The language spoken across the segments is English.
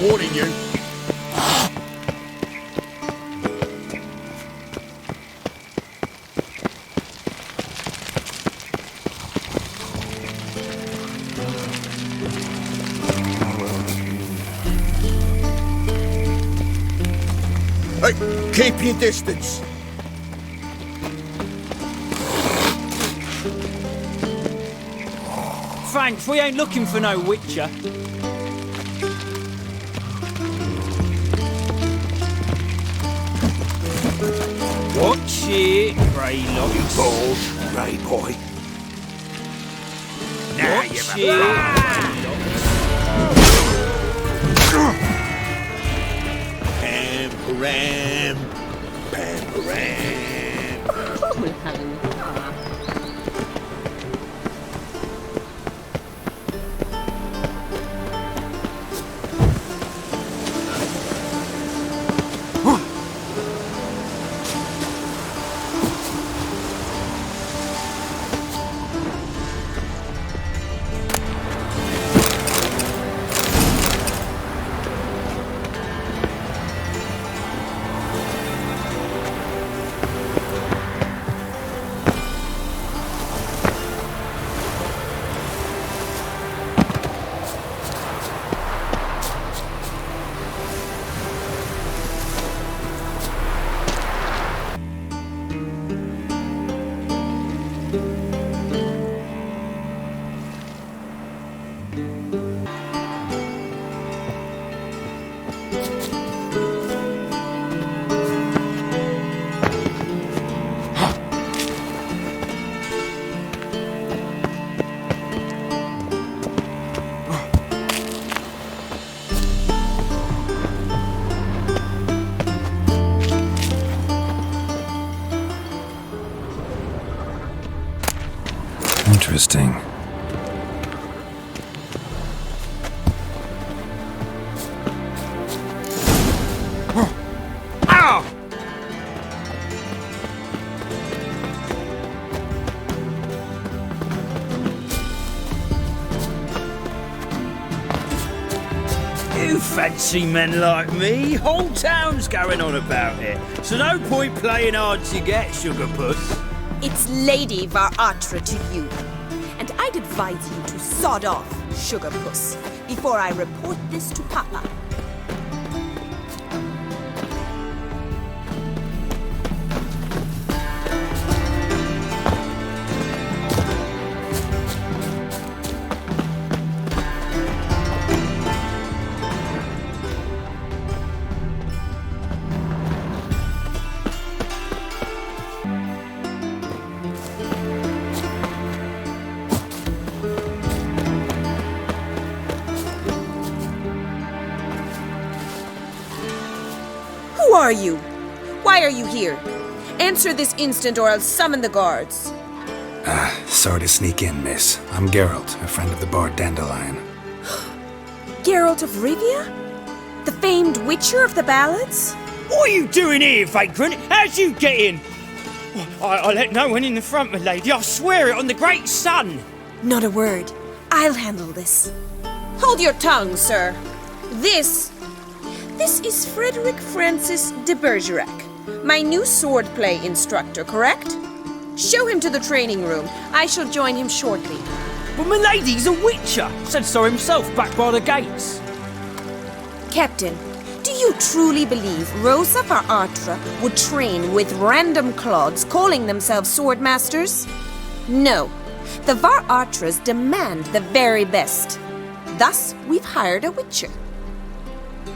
warning you. Hey, keep your distance. Thanks, we ain't looking for no witcher. Watch it, Grey Locks. Bold, Grey boy. Now Watch you've it. Pam-param, pam-param. We're having fun. Interesting. You fancy men like me? Whole town's going on about it. So no point playing hard to get, sugar puss. It's Lady Varatra to you. And I'd advise you to sod off, sugar puss, before I report this to Papa. Who are you? Why are you here? Answer this instant or I'll summon the guards. Sorry to sneak in, miss. I'm Geralt, a friend of the bard Dandelion. Geralt of Rivia? The famed witcher of the ballads? What are you doing here, vagrant? How'd you get in? I let no one in the front, my lady. I swear it on the great sun. Not a word. I'll handle this. Hold your tongue, sir. This is Frederick Francis de Bergerac, my new swordplay instructor, correct? Show him to the training room. I shall join him shortly. But my lady's a witcher. Said so himself back by the gates. Captain, do you truly believe Rosa Varatra would train with random clods calling themselves swordmasters? No. The Varatras demand the very best. Thus, we've hired a witcher.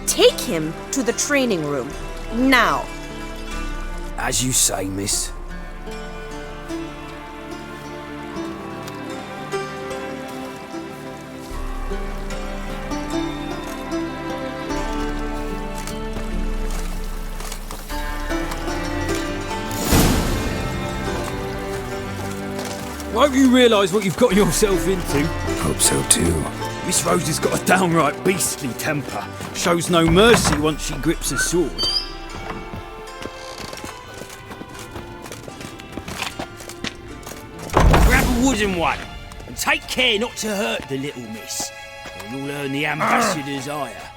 Take him to the training room, now. As you say, miss. Won't you realise what you've got yourself into? Hope so too. Miss Rose has got a downright beastly temper. Shows no mercy once she grips a sword. Grab a wooden one, and take care not to hurt the little miss, or you'll earn the ambassador's ire.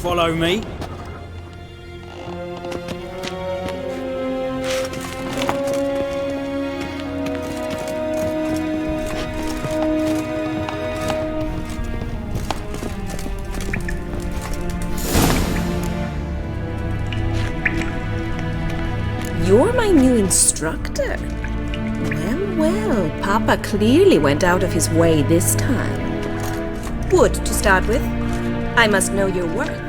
follow me. You're my new instructor. Well, Papa clearly went out of his way this time. Wood, to start with. I must know your worth.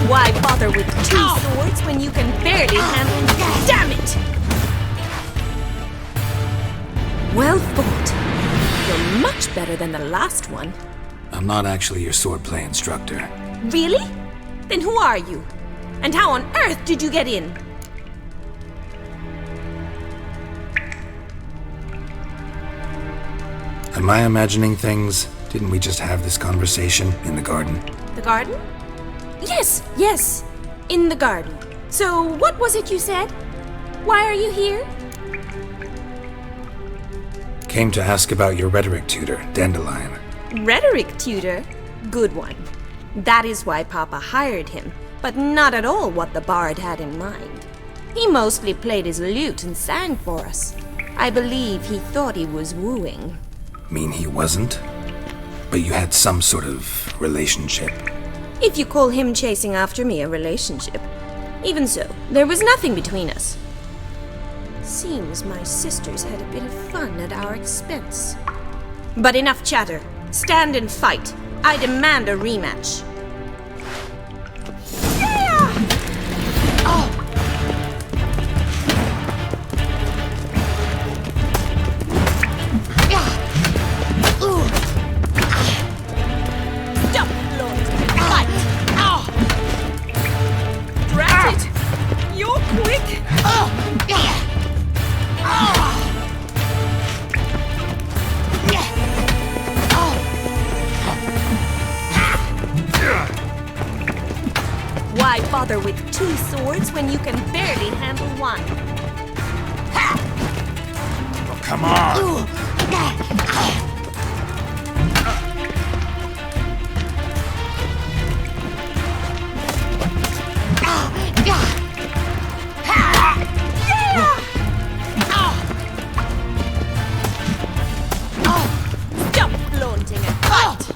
Why bother with two swords when you can barely handle... Damn it! Well fought. You're much better than the last one. I'm not actually your swordplay instructor. Really? Then who are you? And how on earth did you get in? Am I imagining things? Didn't we just have this conversation in the garden? The garden? Yes. In the garden. So, what was it you said? Why are you here? Came to ask about your rhetoric tutor, Dandelion. Rhetoric tutor? Good one. That is why Papa hired him, but not at all what the bard had in mind. He mostly played his lute and sang for us. I believe he thought he was wooing. Mean he wasn't? But you had some sort of relationship. If you call him chasing after me a relationship. Even so, there was nothing between us. Seems my sisters had a bit of fun at our expense. But enough chatter. Stand and fight. I demand a rematch. Why bother with two swords when you can barely handle one? Oh, come on! Stop flaunting and fight!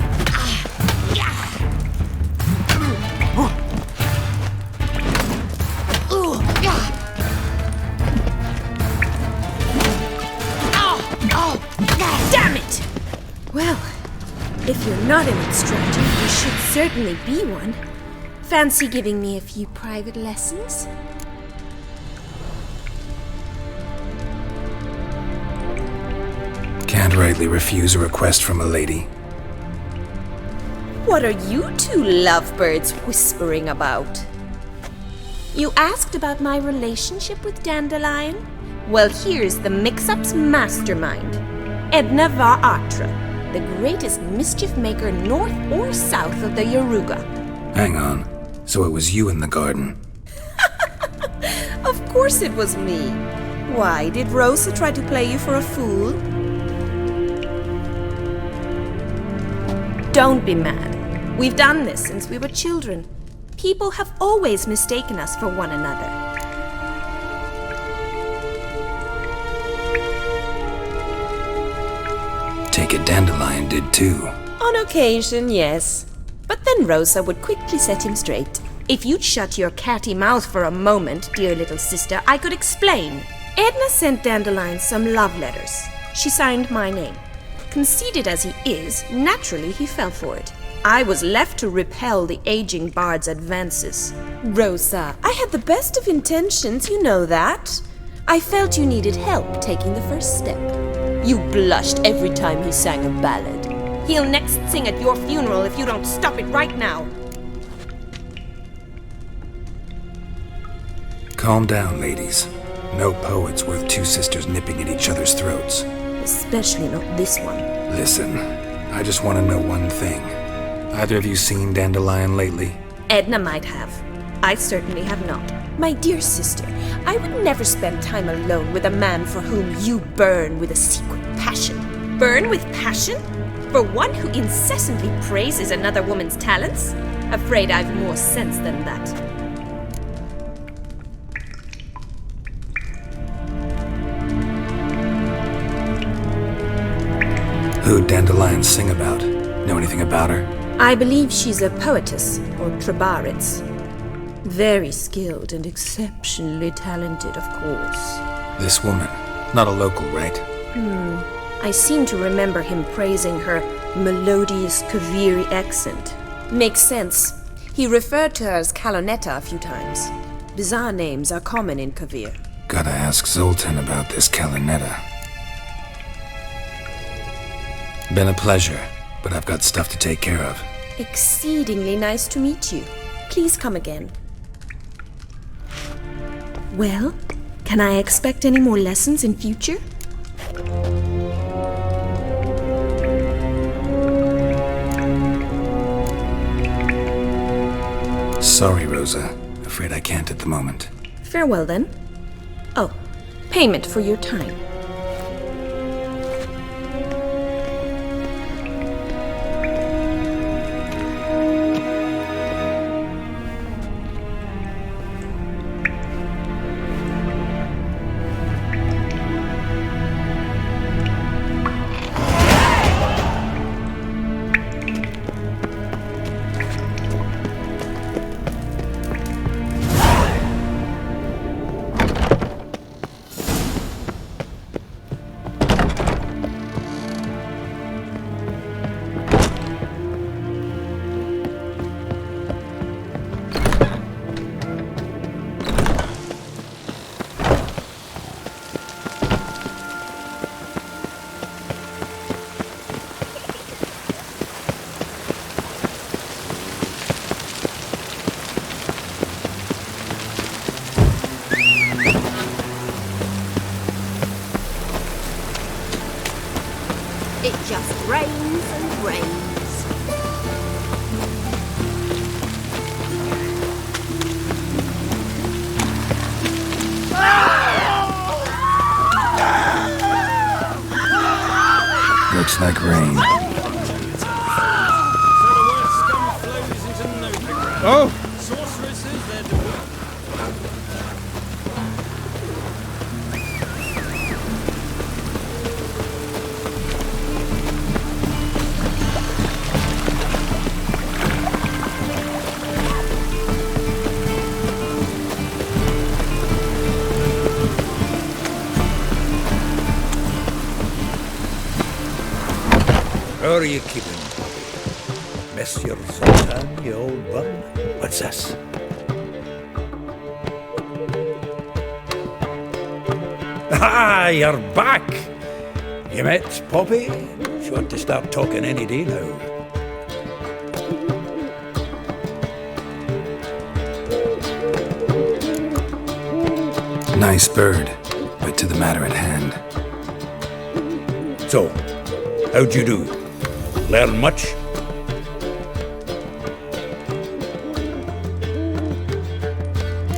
Damn it! Well, if you're not an instructor, you should certainly be one. Fancy giving me a few private lessons? Can't rightly refuse a request from a lady. What are you two lovebirds whispering about? You asked about my relationship with Dandelion? Well, here's the mix-up's mastermind. Edna var Atra, the greatest mischief maker north or south of the Yaruga. Hang on. So it was you in the garden. Of course it was me. Why, did Rosa try to play you for a fool? Don't be mad. We've done this since we were children. People have always mistaken us for one another. Take it Dandelion did too. On occasion, yes. But then Rosa would quickly set him straight. If you'd shut your catty mouth for a moment, dear little sister, I could explain. Edna sent Dandelion some love letters. She signed my name. Conceited as he is, naturally he fell for it. I was left to repel the aging bard's advances. Rosa, I had the best of intentions, you know that. I felt you needed help taking the first step. You blushed every time he sang a ballad. He'll next sing at your funeral if you don't stop it right now. Calm down, ladies. No poet's worth two sisters nipping at each other's throats. Especially not this one. Listen, I just want to know one thing. Either of you seen Dandelion lately? Edna might have. I certainly have not. My dear sister, I would never spend time alone with a man for whom you burn with a secret passion. Burn with passion? For one who incessantly praises another woman's talents? Afraid I've more sense than that. Who'd Dandelion sing about? Know anything about her? I believe she's a poetess, or trabarets. Very skilled and exceptionally talented, of course. This woman. Not a local, right? I seem to remember him praising her melodious Kaviri accent. Makes sense. He referred to her as Kalonetta a few times. Bizarre names are common in Kavir. Gotta ask Zoltan about this Kalonetta. Been a pleasure, but I've got stuff to take care of. Exceedingly nice to meet you. Please come again. Well, can I expect any more lessons in future? Sorry, Rosa. Afraid I can't at the moment. Farewell then. Oh, payment for your time. It just rains and rains. Looks like rain. Oh! Sorceresses, they're the How are you keeping, Bobby? Miss your Zoltan, you old bum? What's this? Ah, you're back! You met Poppy? She want to start talking any day now. Nice bird, but to the matter at hand. So, how'd you do? Learn much?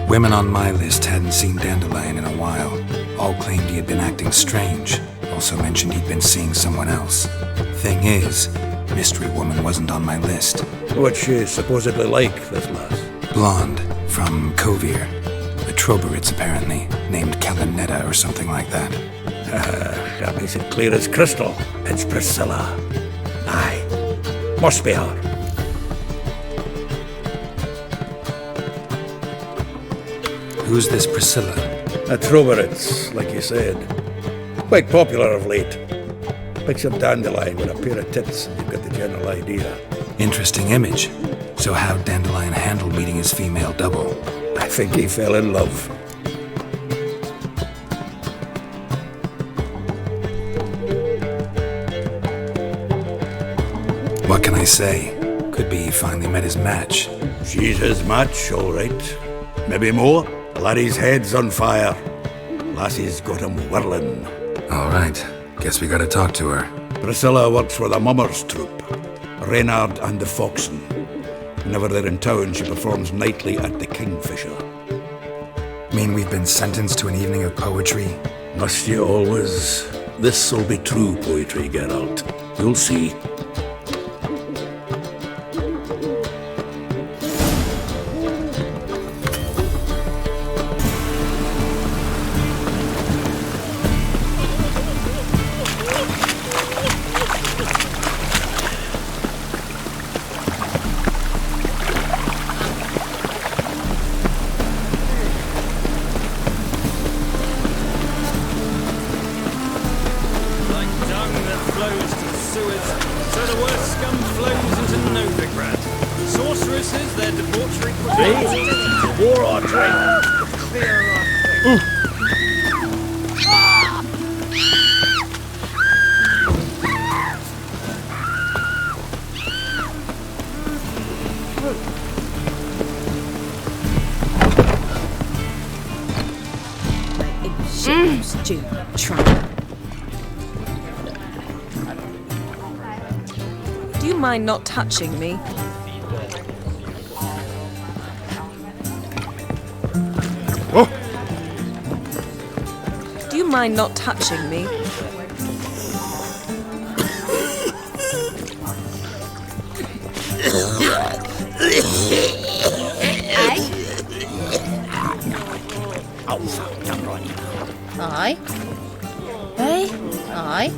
Women on my list hadn't seen Dandelion in a while. All claimed he had been acting strange. Also mentioned he'd been seeing someone else. Thing is, Mystery Woman wasn't on my list. What's she supposedly like, this lass? Blonde, from Kovir. A Troberits, apparently, named Kalonetta or something like that. That makes it clear as crystal. It's Priscilla. Aye, must be her. Who's this Priscilla? A Troberits, like you said. Quite popular of late. Picture Dandelion with a pair of tits and you've got the general idea. Interesting image. So how'd Dandelion handle meeting his female double? I think he fell in love. What can I say? Could be he finally met his match. She's his match, all right. Maybe more. Laddie's head's on fire. Lassie's got him whirling. All right. Guess we gotta talk to her. Priscilla works for the Mummers troupe. Reynard and the Foxen. Whenever they're in town, she performs nightly at the Kingfisher. Mean we've been sentenced to an evening of poetry? Must you always? This'll be true poetry, Geralt. You'll see. Do you mind not touching me? Oh! Do you mind not touching me? Aye. Hey? Aye.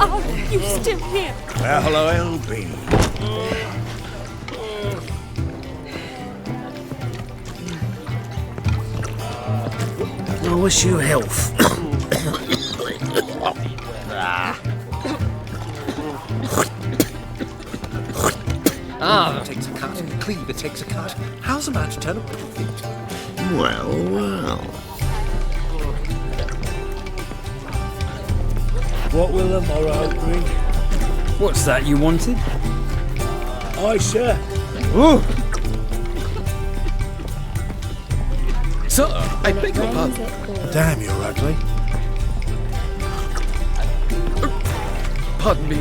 Oh, you still here? Well, I'll be. I wish you health. Ah, takes a cut. Cleaver takes a cut. How's a man to turn a profit? Well. What will the morrow bring? What's that you wanted? Aye, sir. Sir, I beg your pardon. Damn, you're ugly. Pardon me.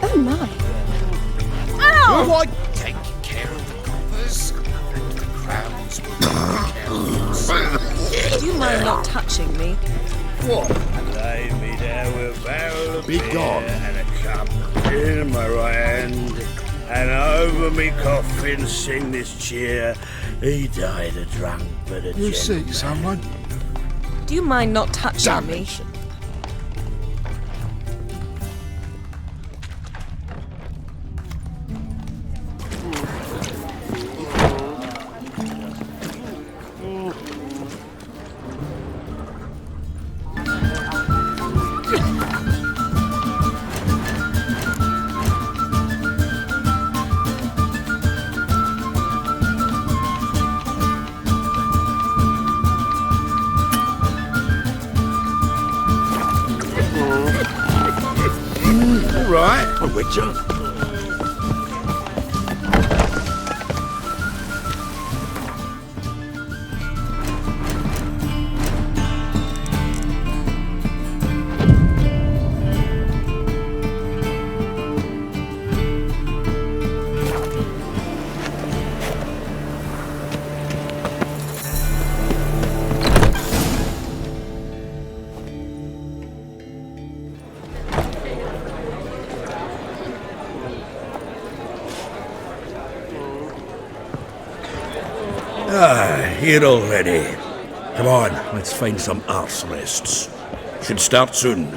Oh, my. Oh, I take care of the coppers, and the crowns will take care of themselves. Do you mind not touching me? What? Lay me down with a barrel of Be beer gone. and a cup in my right hand, and over me coffin sing this cheer. He died a drunk, but a You gentleman. see someone? Do you mind not touching me? Damnation. Right. A witcher? Here already. Come on, let's find some arse rests. Should start soon.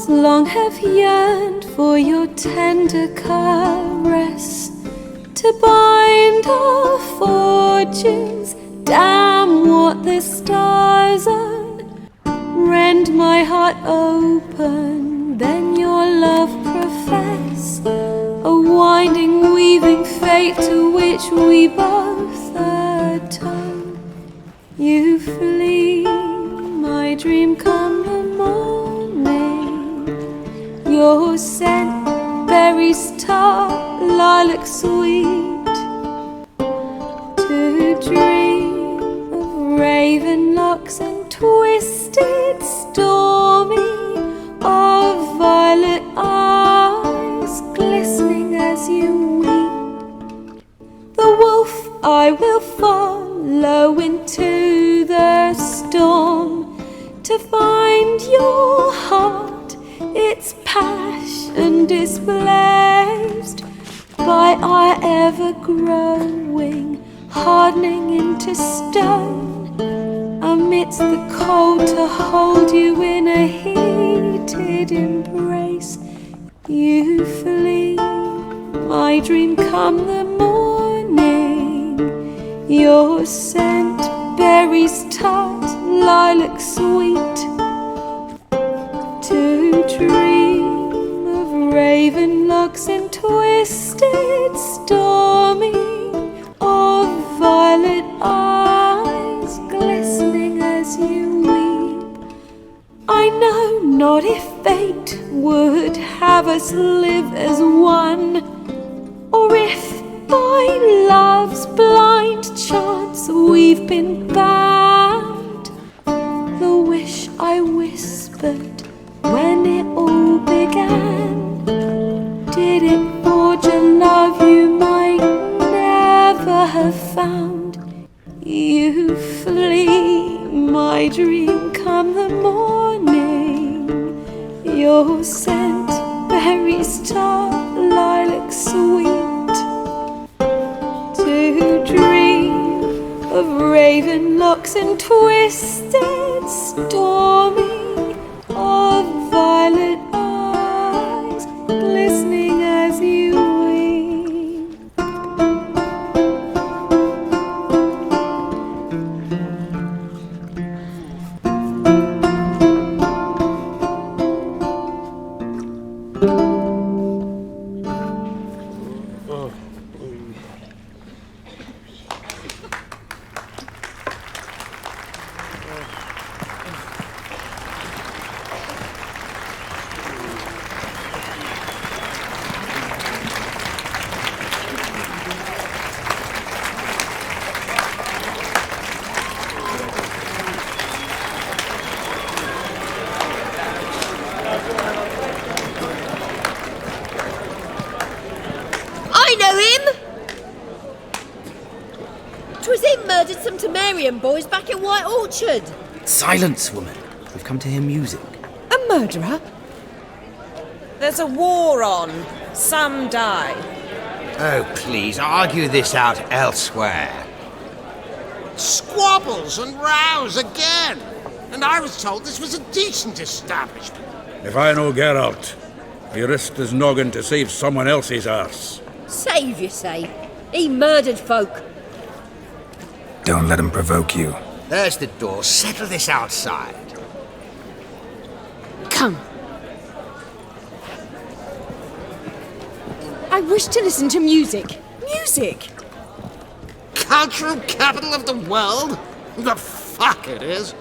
hearts long have yearned for your tender caress, to bind our fortunes. Damn what the stars are. Rend my heart open, then your love profess, a winding, weaving fate to which we both atone. You flee, my dream come the morning. Your scent, berries tart, lilac sweet, to dream of raven locks and twisted, stormy, of violet eyes glistening as you weep. The wolf I will follow into the storm, to find your heart, its passion displaced by our ever-growing, hardening into stone, amidst the cold to hold you in a heated embrace. You flee, my dream come the morning. Your scent, berries tart, lilac sweet, to dream of raven locks and twisted, stormy, of violet eyes glistening as you weep. I know not if fate would have us live as one, or if by love's blind chance we've been bound. The wish I whispered when it all began, did it forge a love you might never have found? You flee, my dream come the morning. Your scent, berries tart, lilac sweet, to dream of raven locks and twisted, stormy, of violet eyes glistening as you weep. I know him! 'Twas him murdered some Temerian boys back in White Orchard. Silence, woman. We've come to hear music. A murderer? There's a war on. Some die. Oh, please, argue this out elsewhere. Squabbles and rows again. And I was told this was a decent establishment. If I know Geralt, he risked his noggin to save someone else's arse. Save, you say? He murdered folk. Don't let him provoke you. There's the door. Settle this outside. Come. I wish to listen to music. Music? Cultural capital of the world? The fuck it is.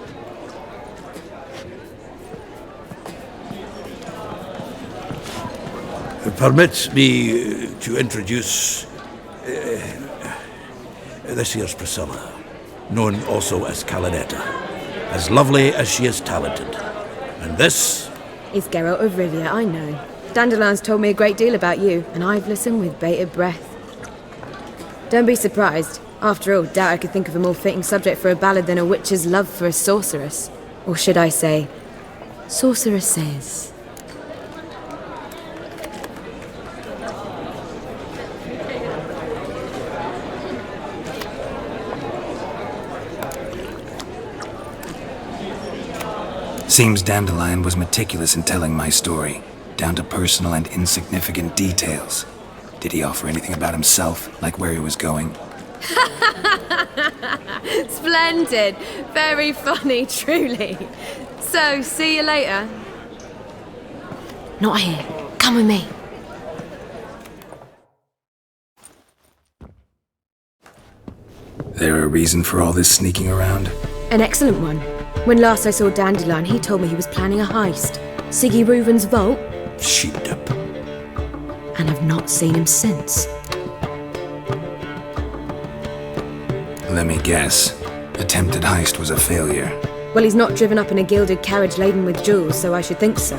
Permit me to introduce this here's Priscilla, known also as Calinetta, as lovely as she is talented. And this is Geralt of Rivia, I know. Dandelion's told me a great deal about you, and I've listened with bated breath. Don't be surprised. After all, doubt I could think of a more fitting subject for a ballad than a witch's love for a sorceress. Or should I say, sorceresses. Seems Dandelion was meticulous in telling my story, down to personal and insignificant details. Did he offer anything about himself, like where he was going? Splendid. Very funny, truly. So, see you later. Not here. Come with me. There a reason for all this sneaking around? An excellent one. When last I saw Dandelion, he told me he was planning a heist. Siggy Reuven's vault. Sheep-dip. And I've not seen him since. Let me guess. Attempted heist was a failure. Well, he's not driven up in a gilded carriage laden with jewels, so I should think so.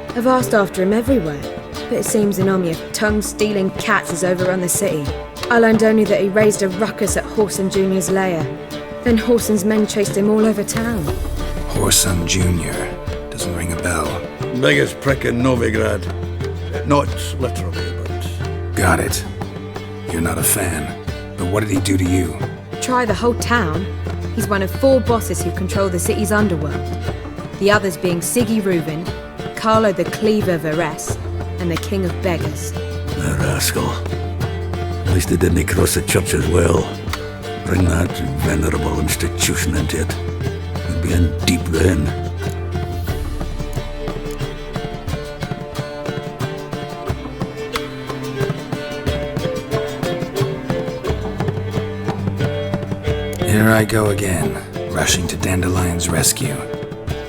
I've asked after him everywhere, but it seems an army of tongue-stealing cats has overrun the city. I learned only that he raised a ruckus at Whoreson Jr.'s lair. Then Whoreson's men chased him all over town. Whoreson Jr. Doesn't ring a bell. Biggest prick in Novigrad. Not literally, but... Got it. You're not a fan. But what did he do to you? Try the whole town. He's one of 4 bosses who control the city's underworld. The others being Siggy Reuven, Carlo the Cleaver Varese, and the King of Beggars. The rascal. At least he didn't cross the church as well. Bring that venerable institution into it. We'd be in deep then. Here I go again, rushing to Dandelion's rescue.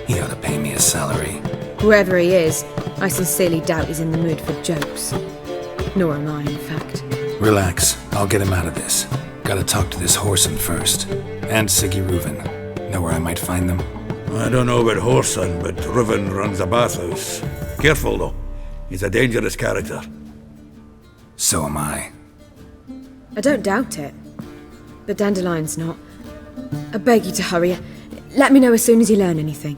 He ought to pay me a salary. Whoever he is, I sincerely doubt he's in the mood for jokes. Nor am I, in fact. Relax, I'll get him out of this. Gotta talk to this Whoreson first. And Siggy Reuven. Know where I might find them? I don't know about Whoreson, but Reuven runs a bathhouse. Careful, though. He's a dangerous character. So am I. I don't doubt it. But Dandelion's not. I beg you to hurry. Let me know as soon as you learn anything.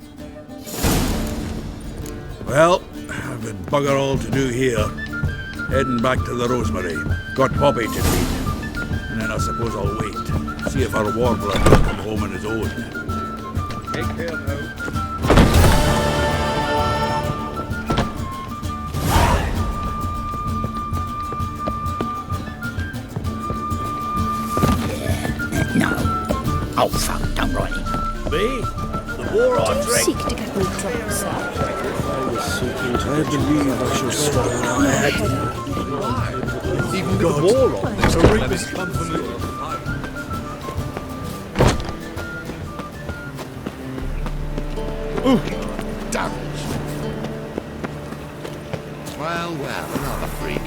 Well, I've got bugger all to do here. Heading back to the Rosemary. Got Poppy to feed. And then I suppose I'll wait. See if our warbler will come home on his own. Take care now. Oh, fuck, don't write it. Me? The war I drink. Seek to get me drunk, sir. I believe I shall swallow my head. Even got a war on. There's a rapist company. Ooh, devils. Well, another freak.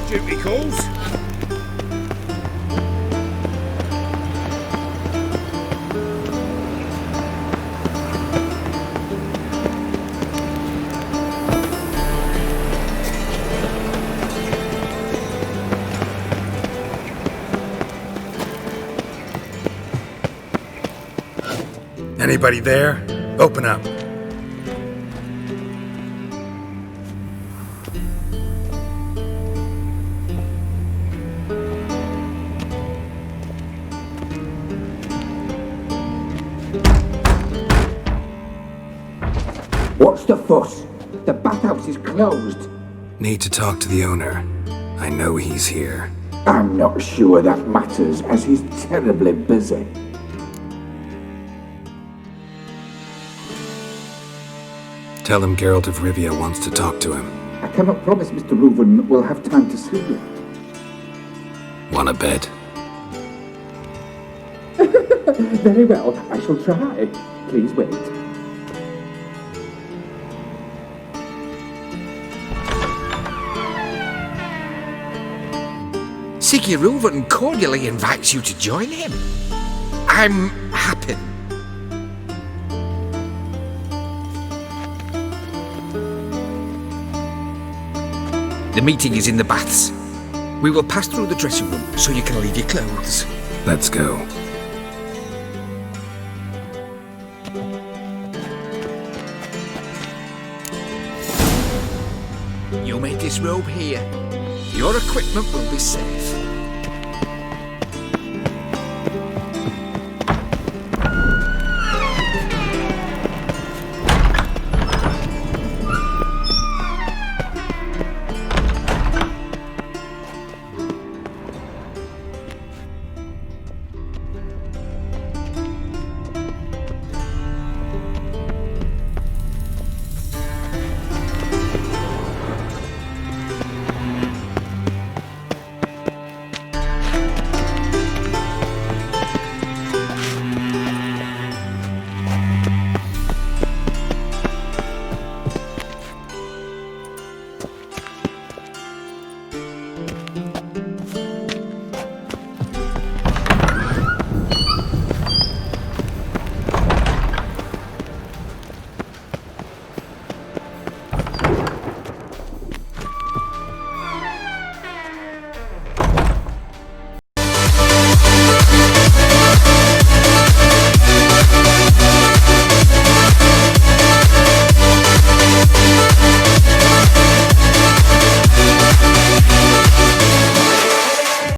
Duty calls. Anybody there? Open up. What's the fuss? The bathhouse is closed. Need to talk to the owner. I know he's here. I'm not sure that matters, as he's terribly busy. Tell him Geralt of Rivia wants to talk to him. I cannot promise Mr. Reuven will have time to see you. Wanna bet? Very well, I shall try. Please wait. Siggy Reuven cordially invites you to join him. I'm happy. The meeting is in the baths. We will pass through the dressing room so you can leave your clothes. Let's go. You may disrobe here. Your equipment will be safe.